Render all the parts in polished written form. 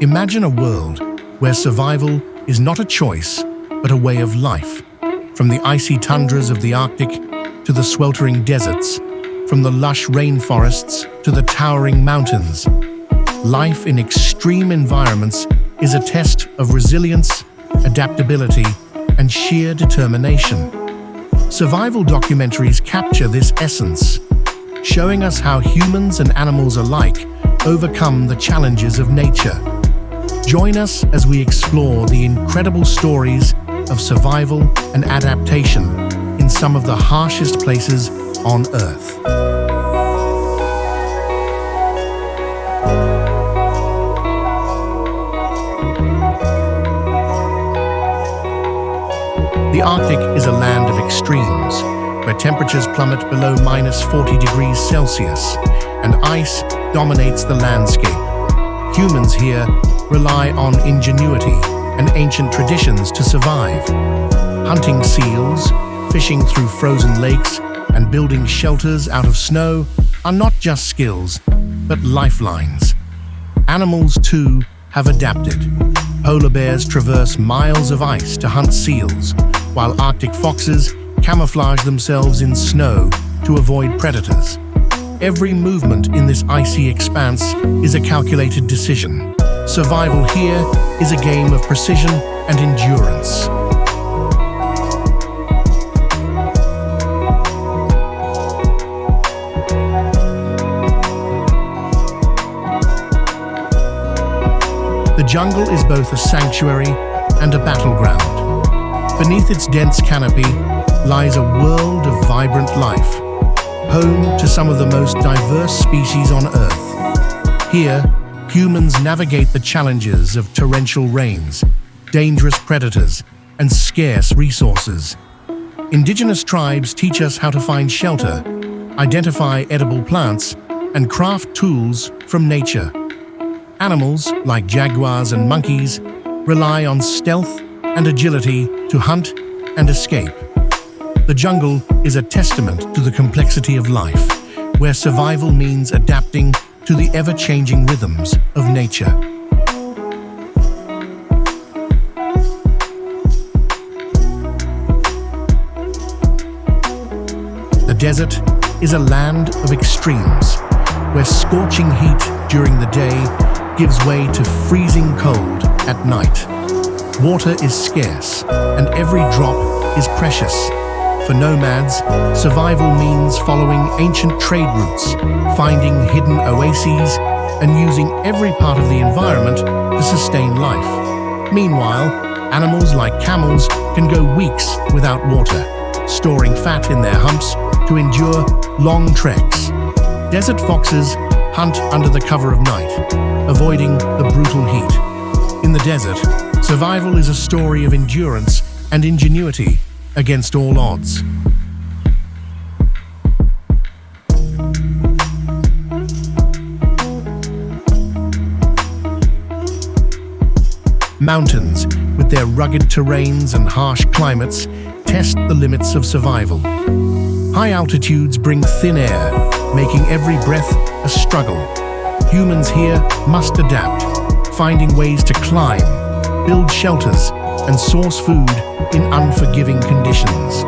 Imagine a world where survival is not a choice, but a way of life. From the icy tundras of the Arctic to the sweltering deserts, from the lush rainforests to the towering mountains, life in extreme environments is a test of resilience, adaptability, and sheer determination. Survival documentaries capture this essence, showing us how humans and animals alike overcome the challenges of nature. Join us as we explore the incredible stories of survival and adaptation in some of the harshest places on Earth. The Arctic is a land of extremes, where temperatures plummet below -40 degrees Celsius, and ice dominates the landscape. Humans here rely on ingenuity and ancient traditions to survive. Hunting seals, fishing through frozen lakes, and building shelters out of snow are not just skills, but lifelines. Animals, too, have adapted. Polar bears traverse miles of ice to hunt seals, while Arctic foxes camouflage themselves in snow to avoid predators. Every movement in this icy expanse is a calculated decision. Survival here is a game of precision and endurance. The jungle is both a sanctuary and a battleground. Beneath its dense canopy lies a world of vibrant life, home to some of the most diverse species on Earth. Here, humans navigate the challenges of torrential rains, dangerous predators, and scarce resources. Indigenous tribes teach us how to find shelter, identify edible plants, and craft tools from nature. Animals, like jaguars and monkeys, rely on stealth and agility to hunt and escape. The jungle is a testament to the complexity of life, where survival means adapting to the ever-changing rhythms of nature. The desert is a land of extremes, where scorching heat during the day gives way to freezing cold at night. Water is scarce, and every drop is precious. For nomads, survival means following ancient trade routes, finding hidden oases, and using every part of the environment to sustain life. Meanwhile, animals like camels can go weeks without water, storing fat in their humps to endure long treks. Desert foxes hunt under the cover of night, avoiding the brutal heat. In the desert, survival is a story of endurance and ingenuity against all odds. Mountains, with their rugged terrains and harsh climates, test the limits of survival. High altitudes bring thin air, making every breath a struggle. Humans here must adapt, finding ways to climb, build shelters, and source food in unforgiving conditions.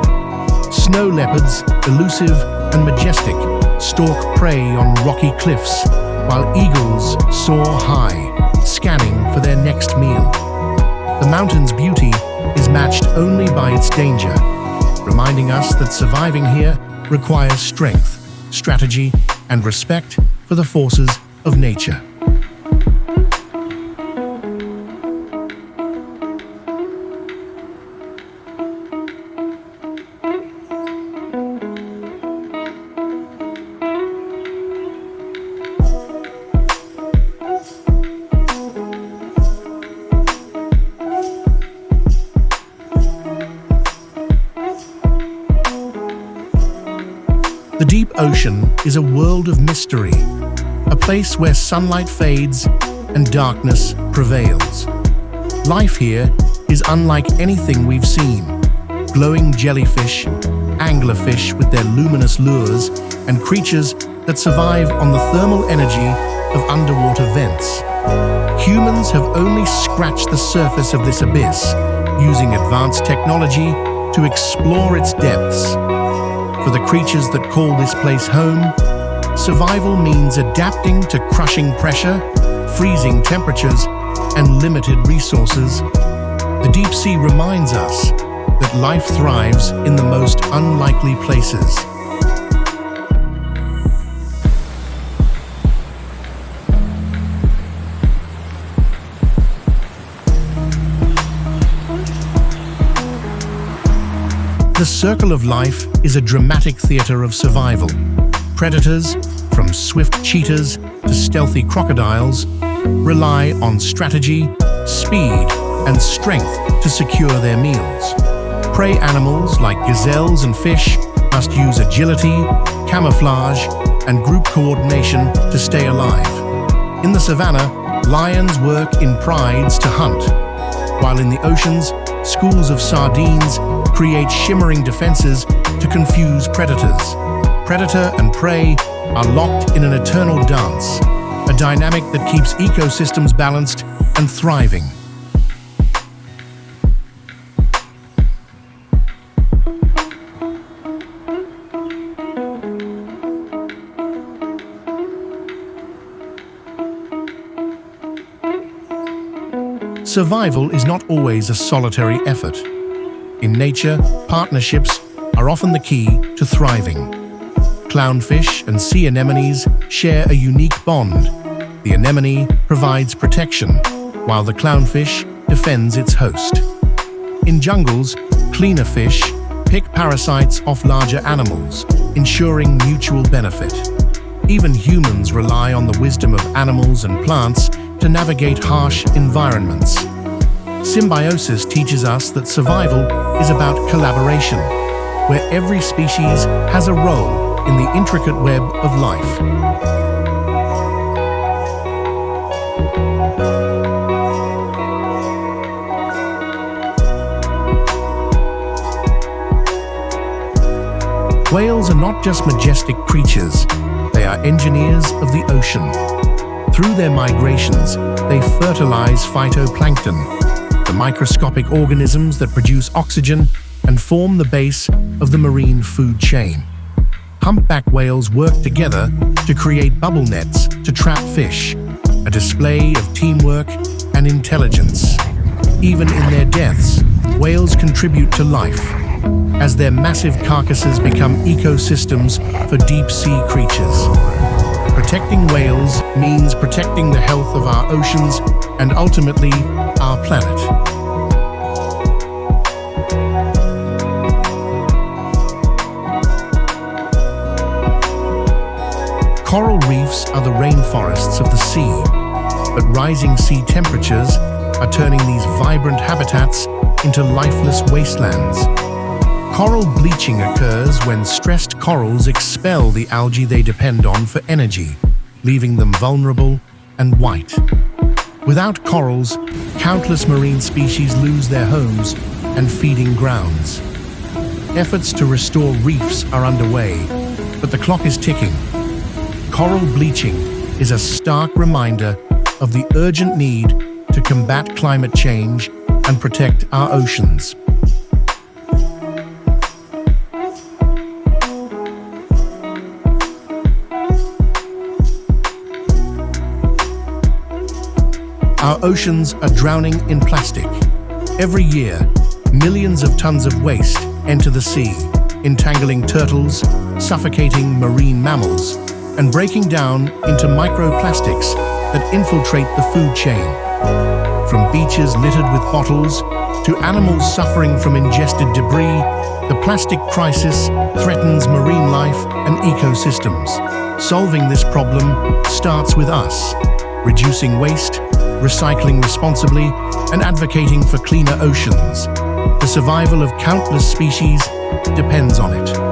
Snow leopards, elusive and majestic, stalk prey on rocky cliffs, while eagles soar high, scanning for their next meal. The mountain's beauty is matched only by its danger, reminding us that surviving here requires strength, strategy, and respect for the forces of nature. The deep ocean is a world of mystery, a place where sunlight fades and darkness prevails. Life here is unlike anything we've seen. Glowing jellyfish, anglerfish with their luminous lures, and creatures that survive on the thermal energy of underwater vents. Humans have only scratched the surface of this abyss, using advanced technology to explore its depths. For the creatures that call this place home, survival means adapting to crushing pressure, freezing temperatures, and limited resources. The deep sea reminds us that life thrives in the most unlikely places. The circle of life is a dramatic theater of survival. Predators, from swift cheetahs to stealthy crocodiles, rely on strategy, speed, and strength to secure their meals. Prey animals like gazelles and fish must use agility, camouflage, and group coordination to stay alive. In the savannah, lions work in prides to hunt, while in the oceans, schools of sardines create shimmering defenses to confuse predators. Predator and prey are locked in an eternal dance, a dynamic that keeps ecosystems balanced and thriving. Survival is not always a solitary effort. In nature, partnerships are often the key to thriving. Clownfish and sea anemones share a unique bond. The anemone provides protection, while the clownfish defends its host. In jungles, cleaner fish pick parasites off larger animals, ensuring mutual benefit. Even humans rely on the wisdom of animals and plants to navigate harsh environments. Symbiosis teaches us that survival is about collaboration, where every species has a role in the intricate web of life. Whales are not just majestic creatures, they are engineers of the ocean. Through their migrations, they fertilize phytoplankton, the microscopic organisms that produce oxygen and form the base of the marine food chain. Humpback whales work together to create bubble nets to trap fish, a display of teamwork and intelligence. Even in their deaths, whales contribute to life, as their massive carcasses become ecosystems for deep-sea creatures. Protecting whales means protecting the health of our oceans and ultimately our planet. Coral reefs are the rainforests of the sea, but rising sea temperatures are turning these vibrant habitats into lifeless wastelands. Coral bleaching occurs when stressed corals expel the algae they depend on for energy, leaving them vulnerable and white. Without corals, countless marine species lose their homes and feeding grounds. Efforts to restore reefs are underway, but the clock is ticking. Coral bleaching is a stark reminder of the urgent need to combat climate change and protect our oceans. Our oceans are drowning in plastic. Every year, millions of tons of waste enter the sea, entangling turtles, suffocating marine mammals, and breaking down into microplastics that infiltrate the food chain. From beaches littered with bottles to animals suffering from ingested debris, the plastic crisis threatens marine life and ecosystems. Solving this problem starts with us, reducing waste, recycling responsibly, and advocating for cleaner oceans. The survival of countless species depends on it.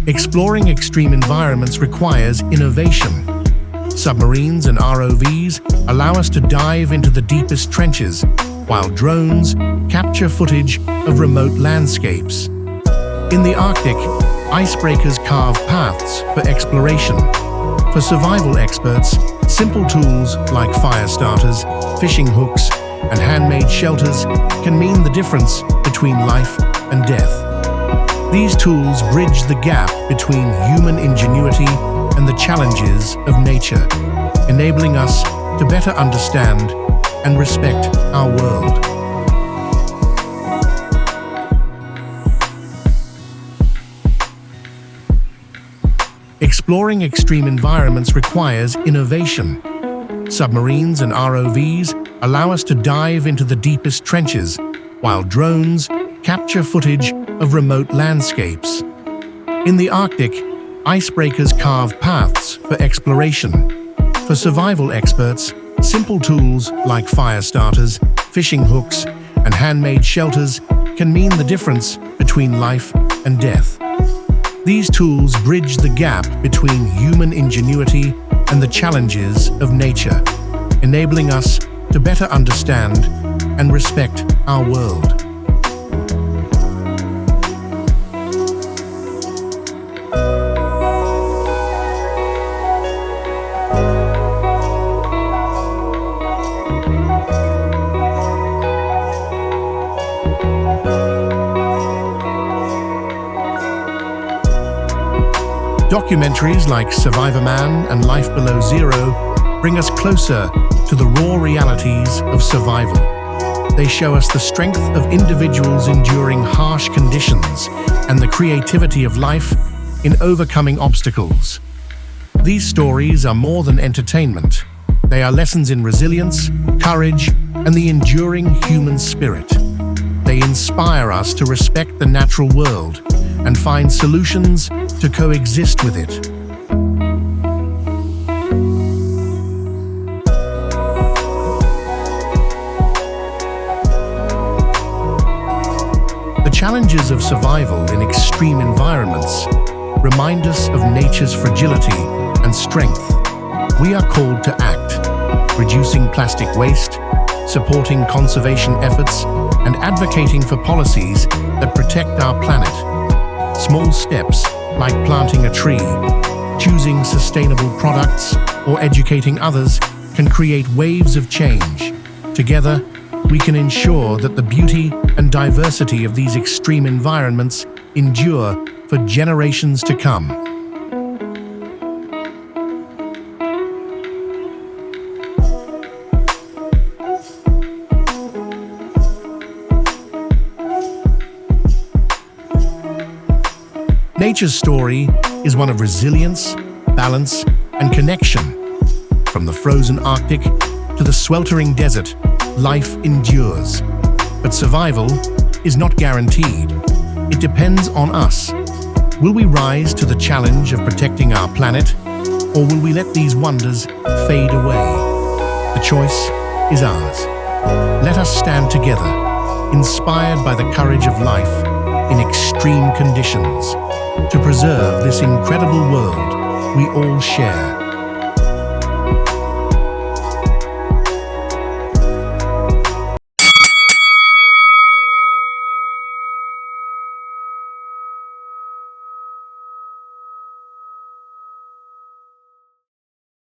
Exploring extreme environments requires innovation. Submarines and ROVs allow us to dive into the deepest trenches, while drones capture footage of remote landscapes. In the Arctic, icebreakers carve paths for exploration. For survival experts, simple tools like fire starters, fishing hooks, and handmade shelters can mean the difference between life and death. These tools bridge the gap between human ingenuity and the challenges of nature, enabling us to better understand and respect our world. Exploring extreme environments requires innovation. Submarines and ROVs allow us to dive into the deepest trenches, while drones capture footage of remote landscapes. In the Arctic, icebreakers carve paths for exploration. For survival experts, simple tools like fire starters, fishing hooks, and handmade shelters can mean the difference between life and death. These tools bridge the gap between human ingenuity and the challenges of nature, enabling us to better understand and respect our world. Documentaries like Survivorman and Life Below Zero bring us closer to the raw realities of survival. They show us the strength of individuals enduring harsh conditions and the creativity of life in overcoming obstacles. These stories are more than entertainment. They are lessons in resilience, courage, and the enduring human spirit. They inspire us to respect the natural world and find solutions to coexist with it. The challenges of survival in extreme environments remind us of nature's fragility and strength. We are called to act, reducing plastic waste, supporting conservation efforts, and advocating for policies that protect our planet. Small steps like planting a tree, choosing sustainable products, or educating others can create waves of change. Together, we can ensure that the beauty and diversity of these extreme environments endure for generations to come. Nature's story is one of resilience, balance, and connection. From the frozen Arctic to the sweltering desert, life endures. But survival is not guaranteed. It depends on us. Will we rise to the challenge of protecting our planet, or will we let these wonders fade away? The choice is ours. Let us stand together, inspired by the courage of life in extreme conditions, to preserve this incredible world we all share.